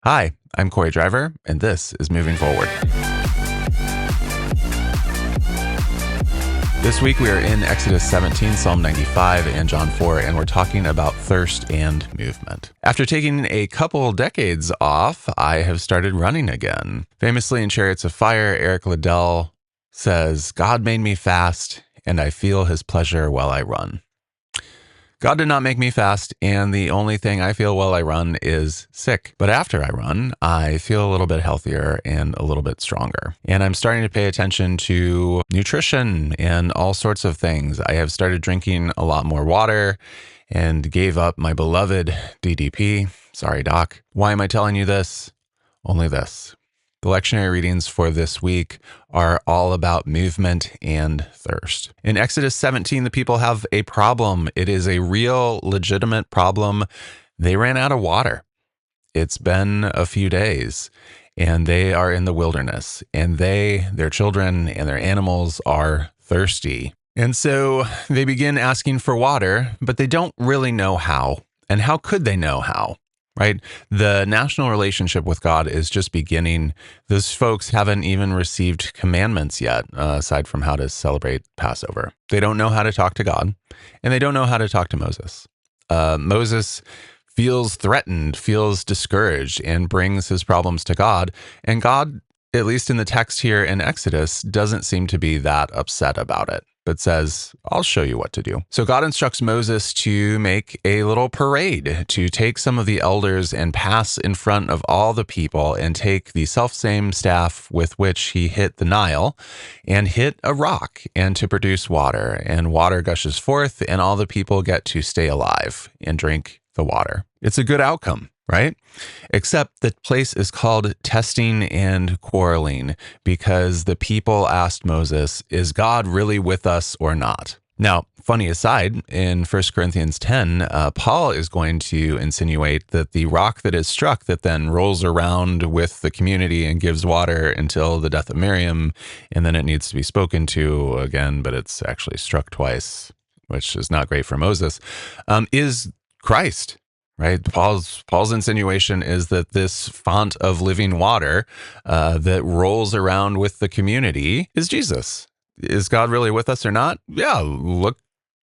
Hi, I'm Corey Driver, and this is Moving Forward. This week we are in Exodus 17, Psalm 95, and John 4, and we're talking about thirst and movement. After taking a couple decades off, I have started running again. Famously in Chariots of Fire, Eric Liddell says, "God made me fast, and I feel his pleasure while I run." God did not make me fast, and the only thing I feel while I run is sick. But after I run, I feel a little bit healthier and a little bit stronger. And I'm starting to pay attention to nutrition and all sorts of things. I have started drinking a lot more water and gave up my beloved DDP. Sorry, Doc. Why am I telling you this? Only this. The lectionary readings for this week are all about movement and thirst. In Exodus 17, the people have a problem. It is a real, legitimate problem. They ran out of water. It's been a few days, and they are in the wilderness, and their children, and their animals are thirsty. And so they begin asking for water, but they don't really know how. And how could they know how? Right? The national relationship with God is just beginning. Those folks haven't even received commandments yet, aside from how to celebrate Passover. They don't know how to talk to God, and they don't know how to talk to Moses. Moses feels threatened, feels discouraged, and brings his problems to God. And God, at least in the text here in Exodus, doesn't seem to be that upset about it, but says, "I'll show you what to do." So God instructs Moses to make a little parade, to take some of the elders and pass in front of all the people and take the selfsame staff with which he hit the Nile and hit a rock and to produce water. And water gushes forth and all the people get to stay alive and drink the water. It's a good outcome, right? Except the place is called testing and quarreling because the people asked Moses, "Is God really with us or not?" Now, funny aside, in 1 Corinthians 10, Paul is going to insinuate that the rock that is struck that then rolls around with the community and gives water until the death of Miriam, and then it needs to be spoken to again, but it's actually struck twice, which is not great for Moses, is Christ. Right? Paul's insinuation is that this font of living water that rolls around with the community is Jesus. Is God really with us or not? Yeah, look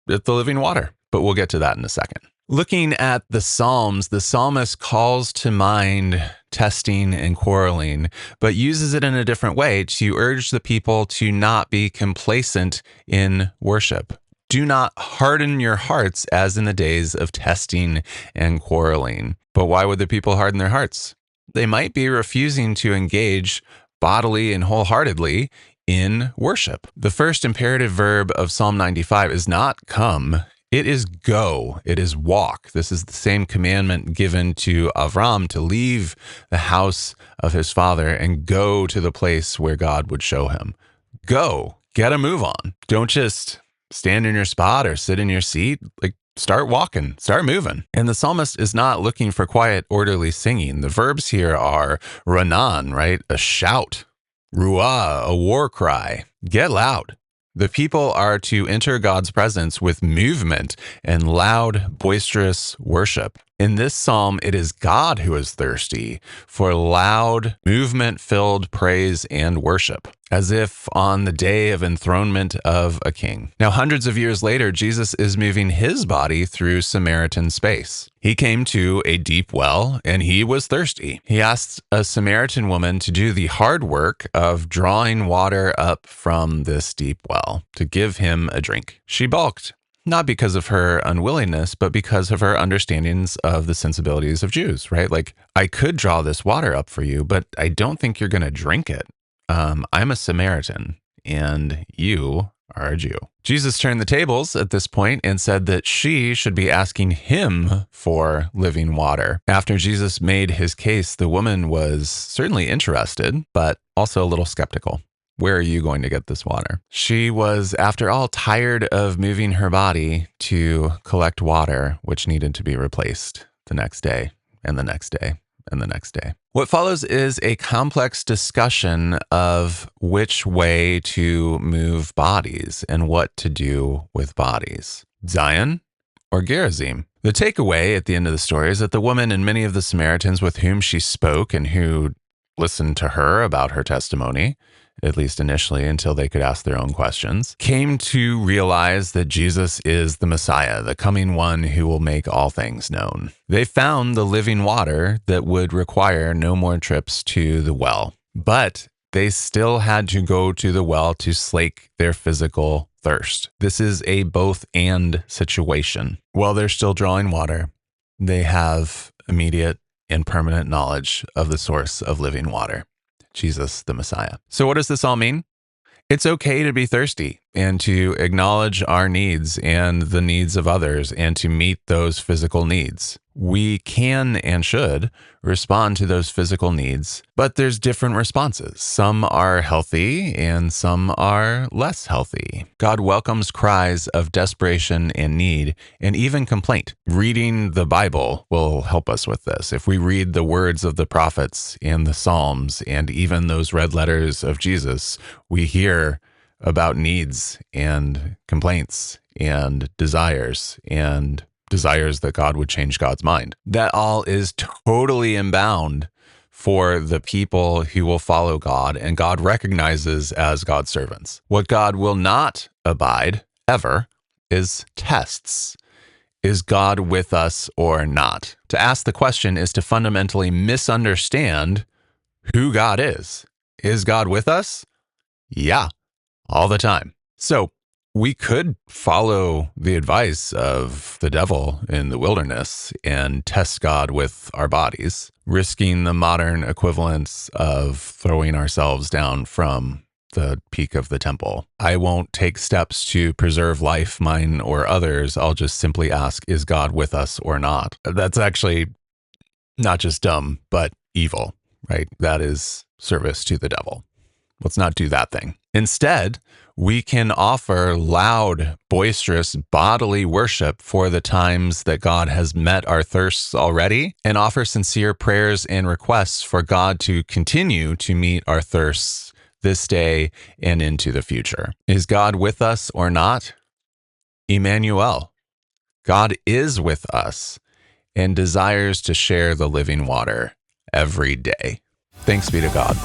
at the living water. But we'll get to that in a second. Looking at the Psalms, the psalmist calls to mind testing and quarreling, but uses it in a different way to urge the people to not be complacent in worship. Do not harden your hearts as in the days of testing and quarreling. But why would the people harden their hearts? They might be refusing to engage bodily and wholeheartedly in worship. The first imperative verb of Psalm 95 is not come. It is go. It is walk. This is the same commandment given to Avram to leave the house of his father and go to the place where God would show him. Go. Get a move on. Don't just stand in your spot or sit in your seat. Like, start walking, start moving. And the psalmist is not looking for quiet, orderly singing. The verbs here are ranan, right? A shout, ruah, a war cry. Get loud. The people are to enter God's presence with movement and loud, boisterous worship. In this psalm, it is God who is thirsty for loud, movement-filled praise and worship, as if on the day of enthronement of a king. Now, hundreds of years later, Jesus is moving his body through Samaritan space. He came to a deep well, and he was thirsty. He asked a Samaritan woman to do the hard work of drawing water up from this deep well to give him a drink. She balked. Not because of her unwillingness, but because of her understandings of the sensibilities of Jews, right? Like, I could draw this water up for you, but I don't think you're going to drink it. I'm a Samaritan, and you are a Jew. Jesus turned the tables at this point and said that she should be asking him for living water. After Jesus made his case, the woman was certainly interested, but also a little skeptical. Where are you going to get this water? She was, after all, tired of moving her body to collect water, which needed to be replaced the next day and the next day and the next day. What follows is a complex discussion of which way to move bodies and what to do with bodies. Zion or Gerizim? The takeaway at the end of the story is that the woman and many of the Samaritans with whom she spoke and who listened to her about her testimony, at least initially until they could ask their own questions, came to realize that Jesus is the Messiah, the coming one who will make all things known. They found the living water that would require no more trips to the well, but they still had to go to the well to slake their physical thirst. This is a both and situation. While they're still drawing water, they have immediate and permanent knowledge of the source of living water, Jesus, the Messiah. So what does this all mean? It's okay to be thirsty and to acknowledge our needs and the needs of others and to meet those physical needs. We can and should respond to those physical needs, but there's different responses. Some are healthy and some are less healthy. God welcomes cries of desperation and need and even complaint. Reading the Bible will help us with this. If we read the words of the prophets and the Psalms and even those red letters of Jesus, we hear about needs and complaints and desires that God would change God's mind. That all is totally inbound for the people who will follow God and God recognizes as God's servants. What God will not abide ever is tests. Is God with us or not? To ask the question is to fundamentally misunderstand who God is. Is God with us? Yeah, all the time. So we could follow the advice of the devil in the wilderness and test God with our bodies, risking the modern equivalence of throwing ourselves down from the peak of the temple. I won't take steps to preserve life, mine or others. I'll just simply ask, is God with us or not? That's actually not just dumb, but evil, right? That is service to the devil. Let's not do that thing. Instead, we can offer loud, boisterous bodily worship for the times that God has met our thirsts already and offer sincere prayers and requests for God to continue to meet our thirsts this day and into the future. Is God with us or not? Emmanuel. God is with us and desires to share the living water every day. Thanks be to God.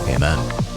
Amen.